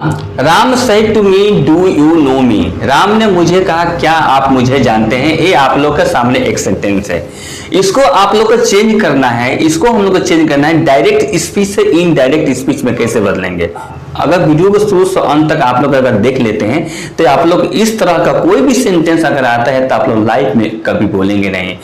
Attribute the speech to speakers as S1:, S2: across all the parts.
S1: Ram said to me do you know me. Ram ने मुझे कहा क्या आप मुझे जानते हैं। ये आप लोग के सामने एक सेंटेंस है, इसको आप लोग को चेंज करना है। इसको हम लोग को चेंज करना है डायरेक्ट स्पीच से इनडायरेक्ट स्पीच में कैसे बदलेंगे। अगर वीडियो को शुरू से अंत तक आप लोग अगर देख लेते हैं तो आप लोग इस तरह का कोई भी सेंटेंस अगर आता है तो आप लोग लाइफ में कभी बोलेंगे नहीं।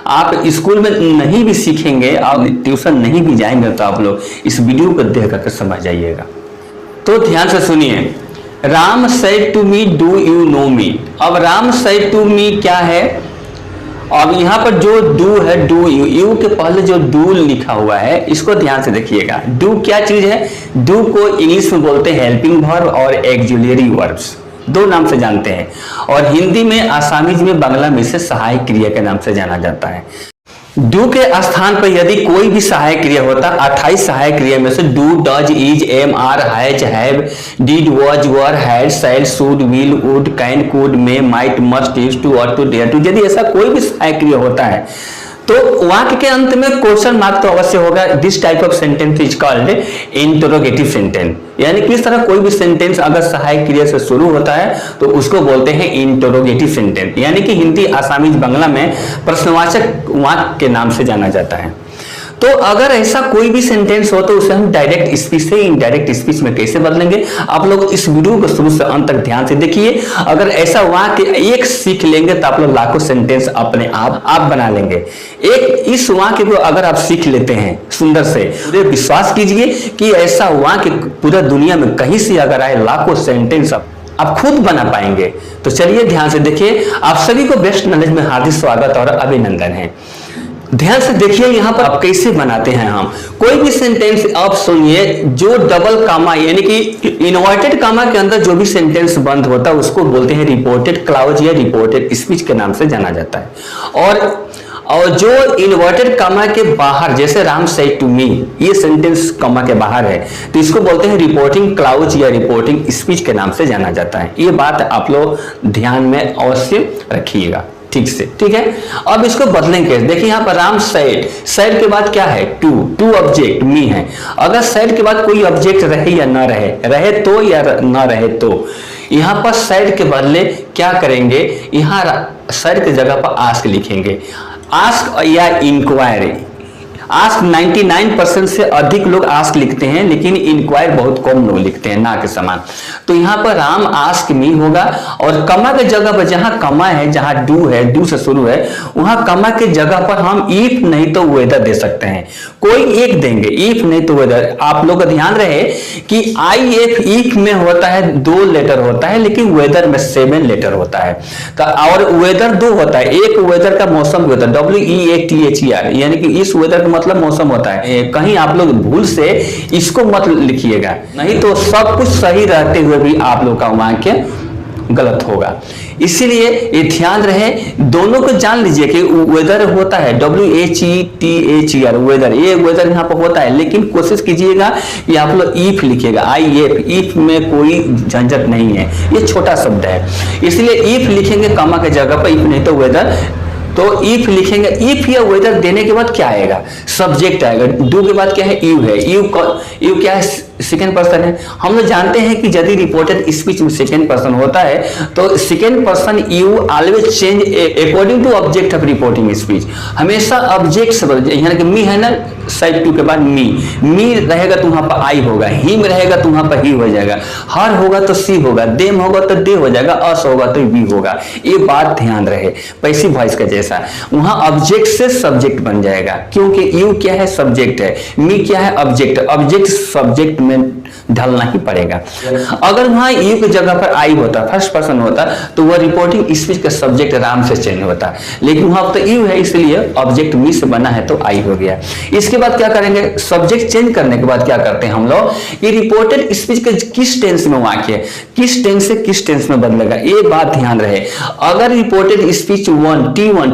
S1: आप स्कूल में नहीं भी सीखेंगे और ट्यूशन नहीं भी जाएंगे तो आप लोग इस वीडियो को देख करके समझ जाइएगा। तो ध्यान से सुनिए, Ram said to me do you know me. अब राम सेड टू मी क्या है, अब यहाँ पर जो डू है, डू यू, यू के पहले जो डू लिखा हुआ है इसको ध्यान से देखिएगा। डू क्या चीज है, डू को इंग्लिश में बोलते हैं हेल्पिंग वर्ब और एक्सुलरी वर्ब्स, दो नाम से जानते हैं। और हिंदी में, आसामीज में, बांग्ला में इसे सहायक क्रिया के नाम से जाना जाता है। डू के स्थान पर यदि कोई भी सहायक क्रिया होता, 28 सहायक क्रिया में से do, does, is, am, are, has, have, did, was, were, had, shall, should, will, would, can, could, may, might, must, used to, ought to, dare to, यदि ऐसा कोई भी सहायक क्रिया होता है तो वाक्य के अंत में क्वेश्चन मार्क तो अवश्य होगा। This type of sentence is called interrogative sentence. यानी कि इस तरह कोई भी सेंटेंस अगर सहायक क्रिया से शुरू होता है तो उसको बोलते हैं इंटरोगेटिव सेंटेंस। यानी कि हिंदी, आसामीज, बांग्ला में प्रश्नवाचक वाक्य के नाम से जाना जाता है। तो अगर ऐसा कोई भी सेंटेंस हो तो उसे हम डायरेक्ट स्पीच से इनडायरेक्ट स्पीच में कैसे बदलेंगे, आप लोग इस वीडियो को शुरू से अंत तक ध्यान से देखिए। अगर ऐसा वाक्य एक सीख लेंगे तो आप लोग लाखों सेंटेंस अपने आप बना लेंगे। एक इस वाक्य को अगर आप सीख लेते हैं सुंदर से, तो विश्वास कीजिए कि ऐसा वाक्य पूरा दुनिया में कहीं से अगर आए लाखों सेंटेंस आप खुद बना पाएंगे। तो चलिए ध्यान से देखिए। आप सभी को बेस्ट नॉलेज में हार्दिक स्वागत और अभिनंदन है। ध्यान से देखिए यहाँ पर आप कैसे बनाते हैं। हम कोई भी सेंटेंस आप सुनिए जो डबल कामा यानी कि इन्वर्टेड कामा के अंदर जो भी सेंटेंस बंद होता है उसको बोलते हैं रिपोर्टेड क्लॉज या रिपोर्टेड स्पीच के नाम से जाना जाता है। और जो इन्वर्टेड कामा के बाहर, जैसे राम सेड टू मी, ये सेंटेंस कामा के बाहर है तो इसको बोलते हैं रिपोर्टिंग क्लाउज या रिपोर्टिंग स्पीच के नाम से जाना जाता है। ये बात आप लोग ध्यान में अवश्य रखिएगा ठीक से, ठीक है। अब इसको बदलेंगे। देखिए यहाँ पर राम सेड, सेड के बाद क्या है, टू, टू ऑब्जेक्ट मी है। अगर सेड के बाद कोई ऑब्जेक्ट रहे या ना रहे, रहे तो या ना रहे तो, यहाँ पर सेड के बदले क्या करेंगे, यहाँ सेड की जगह पर आस्क लिखेंगे। आस्क या इंक्वायरी। आस्क 99% से अधिक लोग आस्क लिखते हैं लेकिन इंक्वायर बहुत कम लोग लिखते हैं, ना के समान। तो यहाँ पर राम आस्क मी होगा और कमा के जगह पर, जहां कमा है, जहां डू है, डू से शुरू है, वहां कमा के जगह पर हम इफ नहीं तो वेदर दे सकते हैं। कोई एक देंगे, इफ नहीं तो वेदर। आप लोग का ध्यान रहे कि आई एफ इफ में होता है 2 लेटर होता है लेकिन वेदर में 7 लेटर होता है। और वेदर 2 होता है, एक वेदर का मौसम भी होता है, WEATHER, यानी कि इस वेदर का मतलब मौसम होता है। कहीं आप लोग भूल से इसको मत लिखिएगा, नहीं तो सब कुछ सही रहते हुए भी आप लोग का वाक्य गलत होगा। इसीलिए ये ध्यान रहे, दोनों को जान लीजिए कि वेदर होता है WHETHER, वेदर, ये वेदर यहाँ पर होता है। लेकिन कोशिश कीजिएगा कि आप लोग इफ लिखिएगा, IF, इफ में कोई झंझट नहीं है, ये छोटा शब्द है। इसलिए इफ लिखेंगे कमा के जगह पर, इफ नहीं तो वेदर। तो इफ लिखेंगे, इफ या वेदर देने के बाद क्या आएगा, सब्जेक्ट आएगा। डू के बाद क्या है, यू है। यू क्या है, सेकेंड पर्सन है। हम लोग जानते हैं कि यदि रिपोर्टेड स्पीच में सेकेंड पर्सन होता है तो second person you always change according to object of reporting speech. हमेशा ऑब्जेक्ट से बदल, यानी कि मी है ना, साइड टू के बाद मी रहेगा तो वहां पर आई होगा, हिम रहेगा तो वहां पर ही हो जाएगा, हर होगा तो सी होगा, देम होगा तो दे हो जाएगा, अस होगा तो वी होगा। ये बात ध्यान रहे, पैसिव वॉइस का जैसा वहां ऑब्जेक्ट से सब्जेक्ट बन जाएगा, क्योंकि यू क्या है, सब्जेक्ट है, मी क्या है, ऑब्जेक्ट। ऑब्जेक्ट सब्जेक्ट में ढलना ही पड़ेगा। अगर वहां यू की जगह पर आई होता, फर्स्ट पर्सन होता, तो वह रिपोर्टिंग स्पीच का सब्जेक्ट राम से चेंज होता, लेकिन वहां तो यू है इसलिए ऑब्जेक्ट मी से बना है तो आई हो गया। इसके बाद क्या करेंगे, सब्जेक्ट चेंज करने के बाद क्या करते हैं हम लोग, ये रिपोर्टेड स्पीच के किस टेंस में वाक्य है, किस टेंस से किस टेंस में बदलेगा, ये बात ध्यान रहे। अगर रिपोर्टेड स्पीच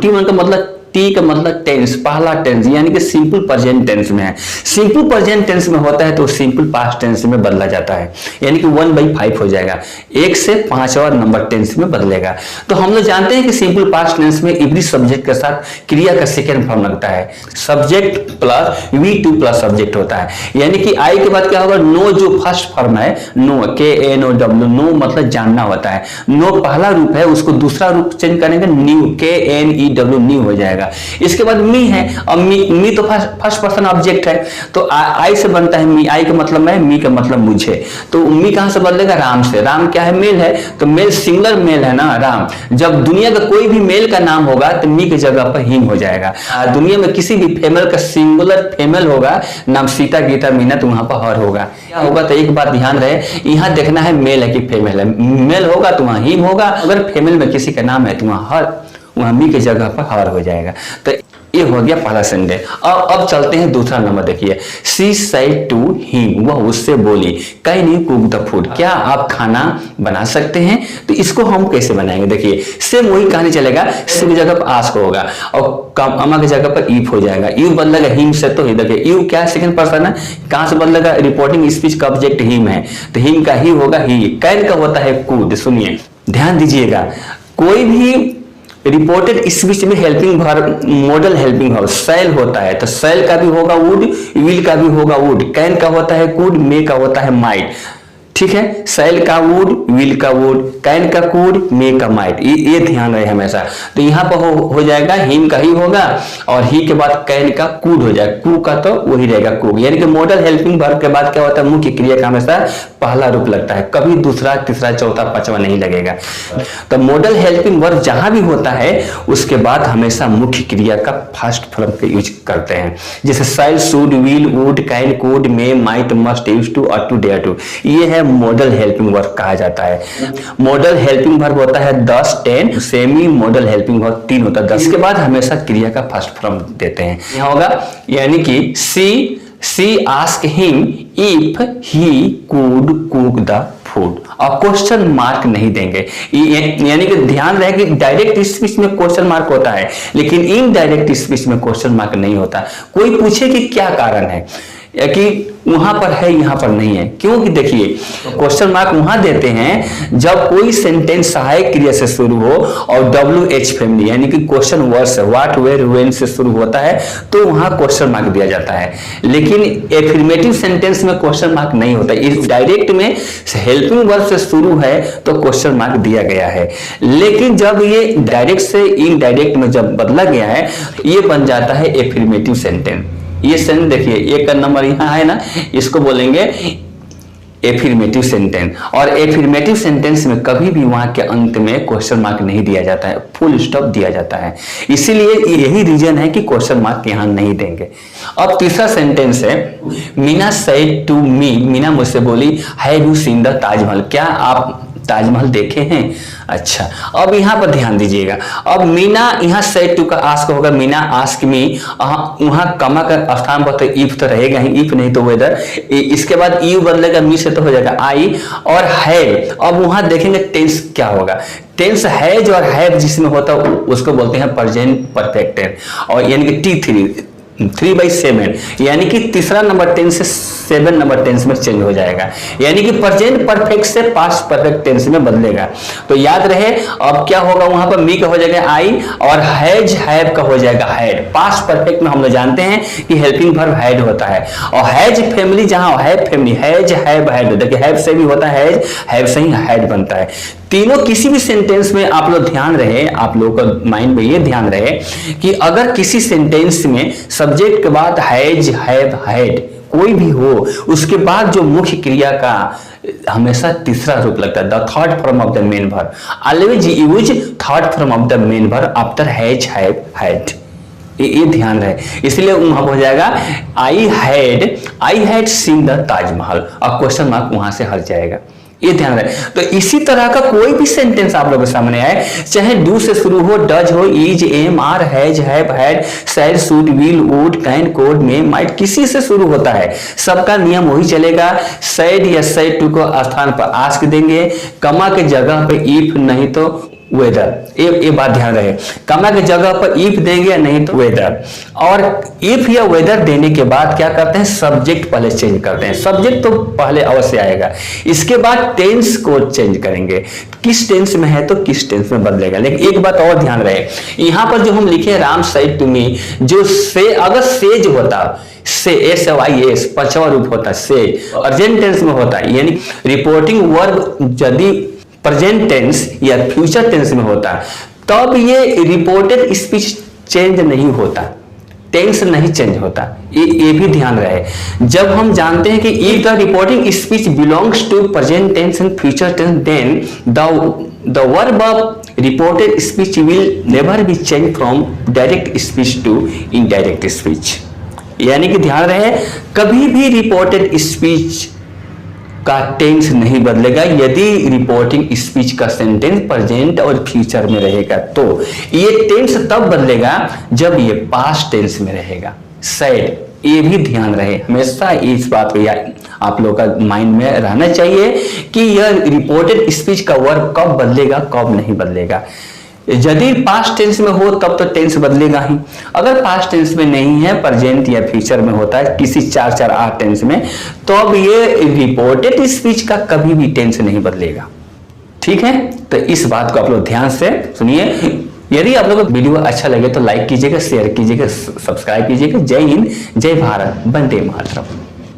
S1: T1 का मतलब टी का मतलब टेंस, पहला टेंस, यानी कि सिंपल प्रेजेंट टेंस में है। सिंपल प्रेजेंट टेंस में होता है तो सिंपल पास्ट टेंस में बदला जाता है, यानी कि 1/5 हो जाएगा, 1 से 5 और नंबर टेंस में बदलेगा। तो हम लोग जानते हैं कि सिंपल पास्ट टेंस में एवरी सब्जेक्ट के साथ क्रिया का सेकेंड फॉर्म लगता है, subject plus V2 plus subject होता है, यानी कि आई के बाद क्या होगा, नो जो फर्स्ट फॉर्म है, नो KNOW, नो मतलब जानना होता है, नो पहला रूप है, उसको दूसरा रूप चेंज करेंगे न्यू, KNEW, न्यू हो जाएगा। इसके बाद मी है, अब मी तो फर्स्ट पर्सन ऑब्जेक्ट है, तो आई से बनता है मी, आई का मतलब मैं, मी का मतलब मुझे, तो मी कहां से बदलेगा, राम से। राम क्या है, मेल है, तो मेल सिंगुलर मेल है ना राम, जब दुनिया का कोई भी मेल का नाम होगा तो मी की जगह पर हिम हो जाएगा। दुनिया में किसी भी फीमेल का सिंगुलर फीमेल होगा, नाम सीता गीता मीना, तो वहां पर हर होगा। क्या होगा, तो एक बात ध्यान रहे, यहाँ देखना है मेल है कि फीमेल है, मेल होगा तो वहां हिम होगा, अगर फीमेल में किसी का नाम है तो वहां हर, वहां मी की जगह पर हर हो जाएगा। तो ये हो गया पहला सेंटेंस। अब चलते हैं दूसरा नंबर, देखिए शी सेड टू हिम, वह उससे बोली, can you cook the food, क्या आप खाना बना सकते हैं। तो इसको हम कैसे बनाएंगे, देखिए सेम वही कहानी चलेगा, से की जगह पर आस्क होगा और अमा की जगह पर इफ हो जाएगा, यू बदलेगा हिम से, तो देखिए यू क्या सेकंड पर्सन है, कहां से बदलेगा, रिपोर्टिंग स्पीच का ऑब्जेक्ट हिम है, तो हिम का ही होगा ही। कैन का होता है कुड, सुनिए ध्यान दीजिएगा, कोई भी रिपोर्टेड स्पीच में helping verb, modal helping verb shall होता है, तो शैल का भी होगा वुड, विल का भी होगा वुड, कैन का होता है कुड, मे का होता है माइट, ठीक है, शैल का वुड, विल का वुड, कैन का कुड, मे का माइट, ये ध्यान रहे हमेशा। तो यहाँ पर हो जाएगा हिम का ही होगा और ही के बाद कैन का कुड हो जाएगा, कू का तो वही रहेगा कुक, यानी कि मॉडल हेल्पिंग वर्ब के बाद क्या होता है, मुख्य क्रिया का हमेशा पहला रूप लगता है, कभी दूसरा तीसरा चौथा पांचवा नहीं लगेगा। तो मॉडल हेल्पिंग वर्ब जहां भी होता है उसके बाद हमेशा मुख्य क्रिया का फर्स्ट फॉर्म का यूज करते हैं, जैसे shall, should, will, would, can, could, may, might, must, used to और टू, डेयर टू, ये है मॉडल हेल्पिंग वर्ब कहा जाता है। मॉडल हेल्पिंग वर्ब होता है 10, 10, सेमी मॉडल हेल्पिंग वर्ब 3 होता है 10। इसके बाद हमेशा क्रिया का फर्स्ट फॉर्म देते हैं, यहाँ होगा यानी कि she ask him if he could cook the food, और क्वेश्चन मार्क नहीं देंगे, यानी कि ध्यान रहे कि डायरेक्ट स्पीच में क्वेश्चन मार्क होता है लेकिन इनडायरेक्ट स्पीच में क्वेश्चन मार्क नहीं होता। कोई पूछे कि क्या कारण है, या कि वहां पर है यहाँ पर नहीं है, क्योंकि देखिए क्वेश्चन मार्क वहां देते हैं जब कोई सेंटेंस सहायक क्रिया से शुरू हो और WH फैमिली यानी कि question words what, where, when से शुरू होता है तो वहां क्वेश्चन मार्क दिया जाता है, लेकिन एफर्मेटिव सेंटेंस में क्वेश्चन मार्क नहीं होता। इस डायरेक्ट में हेल्पिंग वर्ब से शुरू है तो क्वेश्चन मार्क दिया गया है, लेकिन जब ये डायरेक्ट से इनडायरेक्ट में जब बदला गया है ये बन जाता है एफर्मेटिव सेंटेंस। ये सेंटेंस देखिए एक का नंबर यहाँ है ना, इसको बोलेंगे एफर्मेटिव सेंटेंस, और एफर्मेटिव सेंटेंस में कभी भी वहां के अंत में क्वेश्चन मार्क नहीं दिया जाता है, फुल स्टॉप दिया जाता है, इसीलिए यही रीजन है कि क्वेश्चन मार्क यहां नहीं देंगे। अब तीसरा सेंटेंस है Meena said to me, Meena मुझसे बोली have you seen the Taj Mahal, क्या आप ताजमहल देखे हैं। अच्छा अब यहाँ पर ध्यान दीजिएगा, अब मीना यहाँ सेड टू का आस्क होगा, मीना आस्क मी, वहां कमा का स्थान पर तो इफ तो रहेगा ही, इफ नहीं तो वेदर, इसके बाद यू बदलेगा मी से तो हो जाएगा आई और हैव। अब वहां देखेंगे टेंस क्या होगा, टेंस हैज और हैव जिसमें होता है उसको बोलते हैं प्रेजेंट परफेक्ट टेंस, और यानी कि T3/7 यानी कि तीसरा नंबर टेंस से 7 नंबर टेंस में चेंज हो जाएगा, यानी कि प्रेजेंट परफेक्ट से पास्ट परफेक्ट टेंस में बदलेगा। तो याद रहे अब क्या होगा, वहां पर मी का हो जाएगा आई और हैज हैव का हो जाएगा हैड। पास्ट परफेक्ट में हम लोग जानते हैं कि हेल्पिंग वर्ब हैड होता है, और हैज फैमिली जहां have family has have had, देखिए हैव से भी होता है हैज, हैव से ही हैड बनता है। तीनों किसी भी सेंटेंस में आप लोग ध्यान रहे, आप लोगों का माइंड में ये ध्यान रहे कि अगर किसी सेंटेंस में सब्जेक्ट के बाद हैज हैव हैड कोई भी हो, उसके बाद जो मुख्य क्रिया का हमेशा तीसरा रूप लगता है, the third form of the main verb, always use third form of the main verb after has have had, ये ध्यान रहे। इसलिए वहां हो जाएगा I had seen the Taj Mahal, और क्वेश्चन मार्क वहां से हट जाएगा, ये ध्यान रहे। तो इसी तरह का कोई भी सेंटेंस आप लोगों के सामने आए, चाहे डू से शुरू हो, डज हो, is, am, are, has, have, had, सैड, should, will, would, can, could, may, might, किसी से शुरू होता है सबका नियम वही चलेगा। सैड या सैड टू को स्थान पर आस्क देंगे, कमा के जगह पे इफ नहीं तो वेदर, ये बात ध्यान रहे। कमा की जगह पर इफ देंगे, नहीं तो वेदर। और इफ या वेदर देने के बाद क्या करते हैं, सब्जेक्ट पहले चेंज करते हैं। सब्जेक्ट तो पहले अवश्य आएगा, इसके बाद टेंस को चेंज करेंगे, किस टेंस में है तो किस टेंस में बदलेगा। लेकिन एक बात और ध्यान रहे, यहां पर जो हम लिखे राम सेड टू मी, जो से अगर सेज होता, से SYS पांचवा रूप होता से, अर्जेंट टेंस में होता, यानी रिपोर्टिंग वर्ब यदि प्रेजेंट टेंस या फ्यूचर टेंस में होता, तब ये रिपोर्टेड स्पीच चेंज नहीं होता, टेंस नहीं चेंज होता। ये भी ध्यान रहे। जब हम जानते हैं कि if the reporting speech belongs to present tense and future tense, then the verb of reported speech will never be change from direct speech to indirect speech. यानी कि ध्यान रहे, कभी भी रिपोर्टेड स्पीच का टेंस नहीं बदलेगा यदि रिपोर्टिंग स्पीच का सेंटेंस प्रेजेंट और फ्यूचर में रहेगा। तो ये टेंस तब बदलेगा जब ये पास्ट टेंस में रहेगा, सैड। ये भी ध्यान रहे, हमेशा इस बात को आप लोगों का माइंड में रहना चाहिए कि यह रिपोर्टेड स्पीच का वर्ब कब बदलेगा, कब नहीं बदलेगा। यदि पास्ट टेंस में हो तब तो टेंस बदलेगा ही, अगर पास्ट टेंस में नहीं है, प्रेजेंट या फ्यूचर में होता है किसी 4, 4, 8 टेंस में, तो अब ये रिपोर्टेड स्पीच का कभी भी टेंस नहीं बदलेगा। ठीक है, तो इस बात को आप लोग ध्यान से सुनिए। यदि आप लोगों को वीडियो अच्छा लगे तो लाइक कीजिएगा, शेयर कीजिएगा, सब्सक्राइब कीजिएगा। जय हिंद, जय भारत, वंदे मातरम।